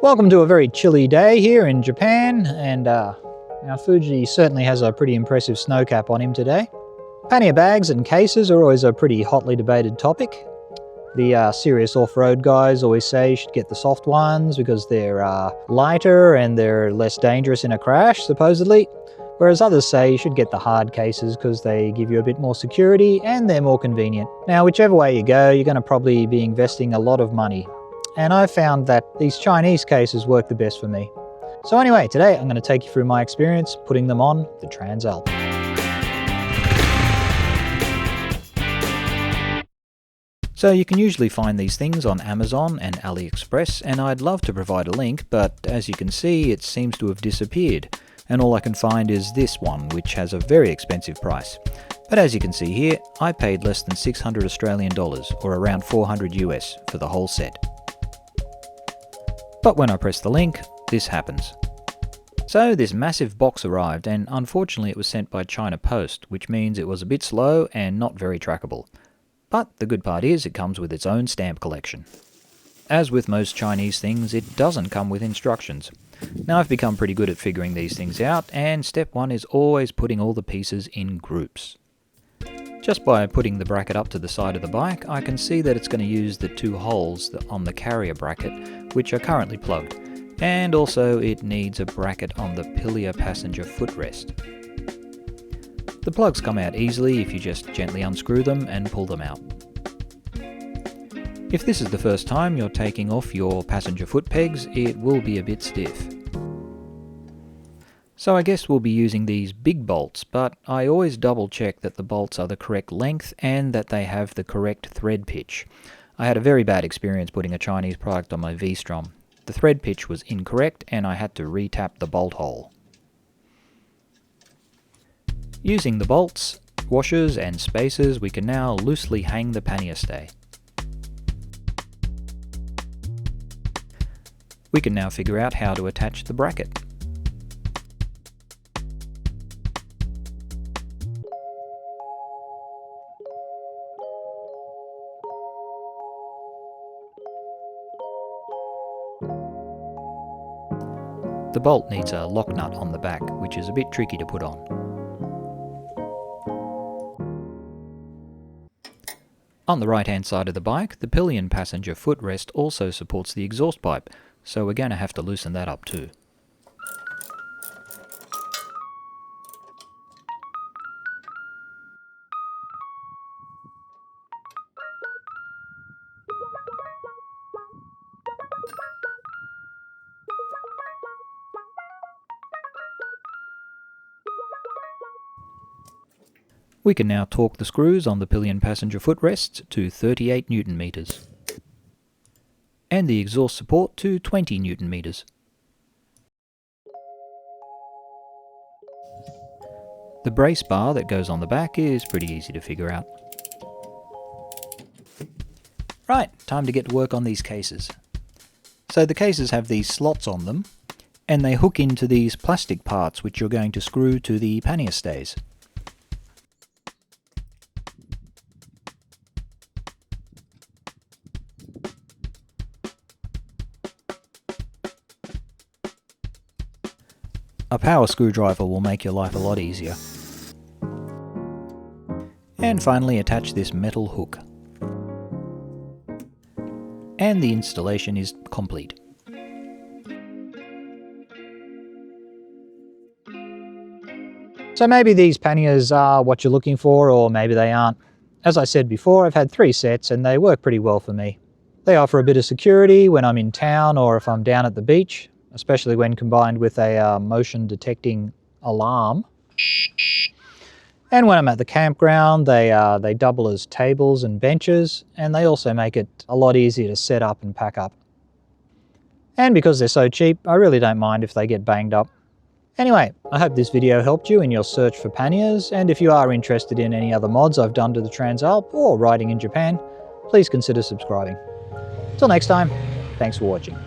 Welcome to a very chilly day here in Japan, and now Fuji certainly has a pretty impressive snowcap on him today. Pannier bags and cases are always a pretty hotly debated topic. The serious off-road guys always say you should get the soft ones because they're lighter and they're less dangerous in a crash, supposedly. Whereas others say you should get the hard cases because they give you a bit more security and they're more convenient. Now, whichever way you go, you're going to probably be investing a lot of money. And I've found that these Chinese cases work the best for me. So anyway, today I'm going to take you through my experience putting them on the Transalp. So you can usually find these things on Amazon and AliExpress, and I'd love to provide a link, but as you can see, it seems to have disappeared. And all I can find is this one, which has a very expensive price. But as you can see here, I paid less than 600 Australian dollars, or around 400 US, for the whole set. But when I press the link, this happens. So this massive box arrived, and unfortunately it was sent by China Post, which means it was a bit slow and not very trackable. But the good part is it comes with its own stamp collection. As with most Chinese things, it doesn't come with instructions. Now I've become pretty good at figuring these things out, and step one is always putting all the pieces in groups. Just by putting the bracket up to the side of the bike, I can see that it's going to use the two holes on the carrier bracket, which are currently plugged, and also it needs a bracket on the pillion passenger footrest. The plugs come out easily if you just gently unscrew them and pull them out. If this is the first time you're taking off your passenger foot pegs, it will be a bit stiff. So I guess we'll be using these big bolts, but I always double check that the bolts are the correct length and that they have the correct thread pitch. I had a very bad experience putting a Chinese product on my V-Strom. The thread pitch was incorrect and I had to re-tap the bolt hole. Using the bolts, washers and spacers, we can now loosely hang the pannier stay. We can now figure out how to attach the bracket. The bolt needs a lock nut on the back, which is a bit tricky to put on. On the right hand side of the bike, the pillion passenger footrest also supports the exhaust pipe, so we're going to have to loosen that up too. We can now torque the screws on the pillion passenger footrests to 38 Newton meters and the exhaust support to 20 Newton meters. The brace bar that goes on the back is pretty easy to figure out. Right, time to get to work on these cases. So the cases have these slots on them, and they hook into these plastic parts which you're going to screw to the pannier stays. A power screwdriver will make your life a lot easier. And finally attach this metal hook. And the installation is complete. So maybe these panniers are what you're looking for, or maybe they aren't. As I said before, I've had 3 sets and they work pretty well for me. They offer a bit of security when I'm in town or if I'm down at the beach, especially when combined with a motion detecting alarm. And when I'm at the campground, they double as tables and benches, and they also make it a lot easier to set up and pack up. And because they're so cheap, I really don't mind if they get banged up. Anyway, I hope this video helped you in your search for panniers, and if you are interested in any other mods I've done to the Transalp or riding in Japan, please consider subscribing. Till next time, thanks for watching.